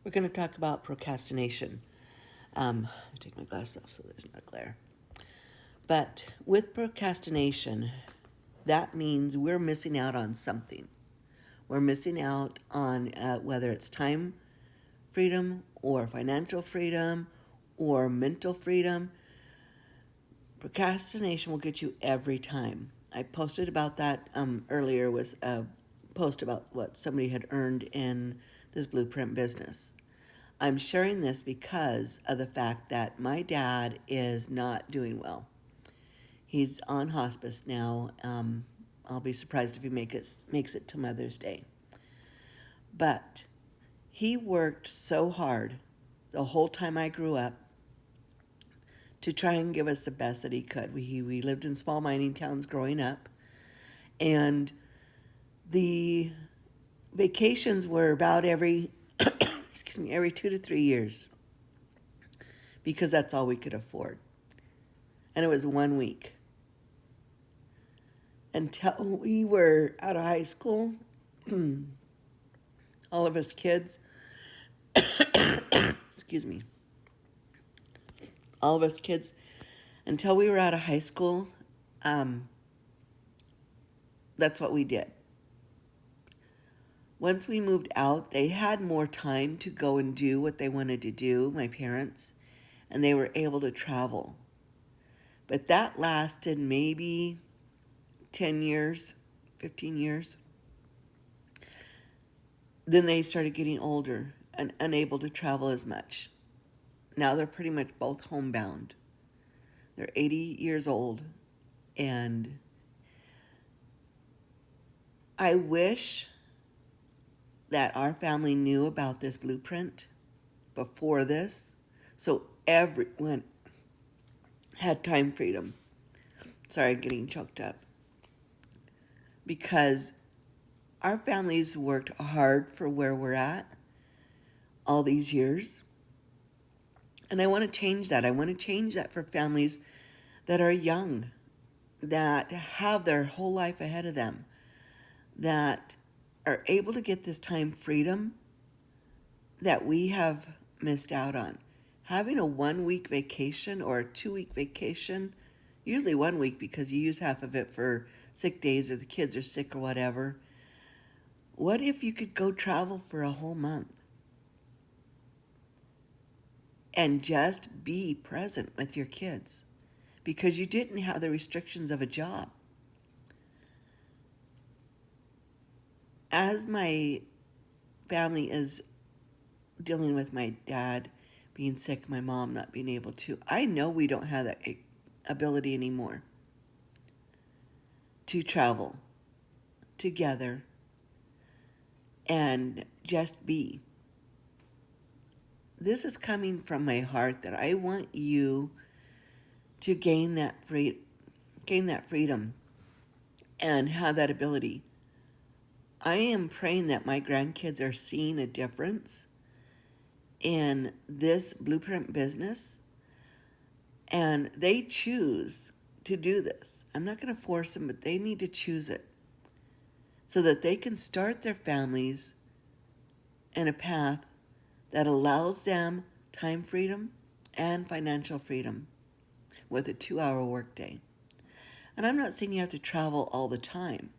We're going to talk about procrastination. I take my glasses off so there's no glare. But with procrastination, that means we're missing out on something. We're missing out on whether it's time freedom or financial freedom or mental freedom. Procrastination will get you every time. I posted about that earlier with a post about what somebody had earned in this blueprint business. I'm sharing this because of the fact that my dad is not doing well. He's on hospice now. I'll be surprised if he makes it to Mother's Day. But he worked so hard the whole time I grew up to try and give us the best that he could. We lived in small mining towns growing up, and the vacations were about every every 2 to 3 years because that's all we could afford. And it was 1 week. Until we were out of high school, all of us kids, excuse me, all of us kids, until we were out of high school, um, that's what we did. Once we moved out, they had more time to go and do what they wanted to do, my parents, and they were able to travel. But that lasted maybe 10 years, 15 years. Then they started getting older and unable to travel as much. Now they're pretty much both homebound. They're 80 years old, and I wish that our family knew about this blueprint before this, so everyone had time freedom. Sorry, I'm getting choked up. Because our families worked hard for where we're at all these years. And I want to change that. I want to change that for families that are young, that have their whole life ahead of them, that are able to get this time freedom that we have missed out on. Having a 1 week vacation or a 2 week vacation, usually 1 week because you use half of it for sick days or the kids are sick or whatever. What if you could go travel for a whole month and just be present with your kids because you didn't have the restrictions of a job? As my family is dealing with my dad being sick, my mom not being able to, I know we don't have that ability anymore to travel together and just be. This is coming from my heart that I want you to gain that freedom and have that ability. I am praying that my grandkids are seeing a difference in this blueprint business and they choose to do this. I'm not going to force them, but they need to choose it so that they can start their families in a path that allows them time freedom and financial freedom with a 2-hour workday. And I'm not saying you have to travel all the time,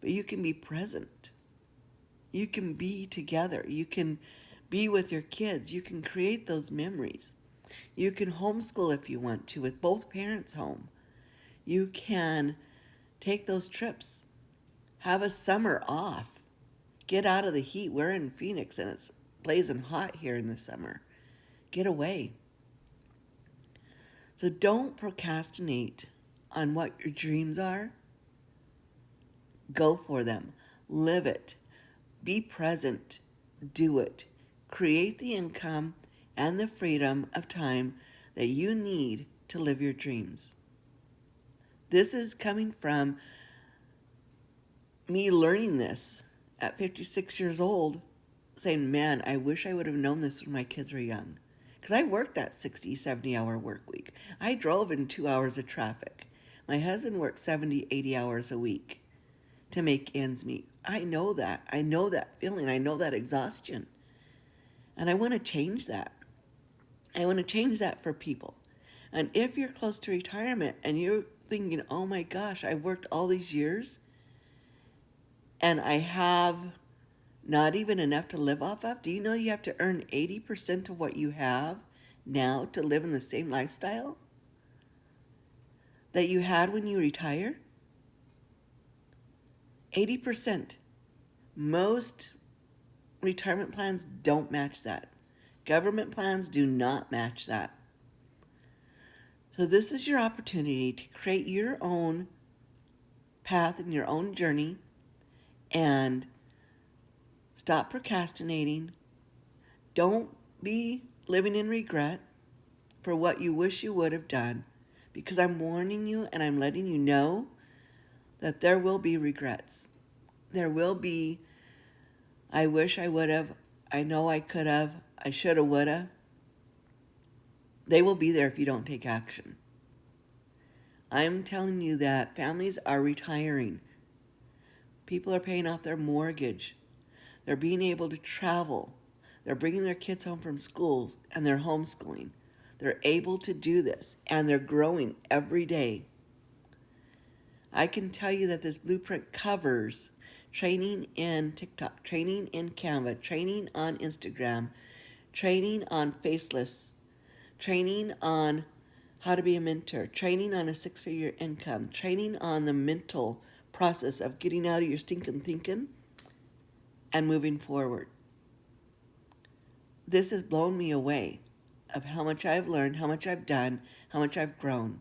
but you can be present. You can be together. You can be with your kids. You can create those memories. You can homeschool if you want to with both parents home. You can take those trips. Have a summer off. Get out of the heat. We're in Phoenix and it's blazing hot here in the summer. Get away. So don't procrastinate on what your dreams are. Go for them. Live it. Be present. Do it. Create the income and the freedom of time that you need to live your dreams. This is coming from me learning this at 56 years old, saying, man, I wish I would have known this when my kids were young. Because I worked that 60, 70-hour work week. I drove in 2 hours of traffic. My husband worked 70, 80 hours a week to make ends meet. I know that. I know that feeling. I know that exhaustion. And I want to change that. I want to change that for people. And if you're close to retirement and you're thinking, oh my gosh, I've worked all these years and I have not even enough to live off of, do you know you have to earn 80% of what you have now to live in the same lifestyle that you had when you retire? 80%. Most retirement plans don't match that. Government plans do not match that. So this is your opportunity to create your own path and your own journey and stop procrastinating. Don't be living in regret for what you wish you would have done, because I'm warning you and I'm letting you know that there will be regrets. There will be, I wish I would have, I know I could have, I should have, would have. They will be there if you don't take action. I'm telling you that families are retiring. People are paying off their mortgage. They're being able to travel. They're bringing their kids home from school and they're homeschooling. They're able to do this and they're growing every day. I can tell you that this blueprint covers training in TikTok, training in Canva, training on Instagram, training on Faceless, training on how to be a mentor, training on a 6-figure income, training on the mental process of getting out of your stinking thinking and moving forward. This has blown me away of how much I've learned, how much I've done, how much I've grown.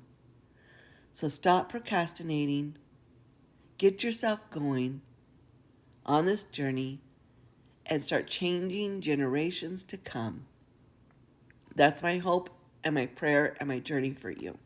So stop procrastinating. Get yourself going on this journey and start changing generations to come. That's my hope and my prayer and my journey for you.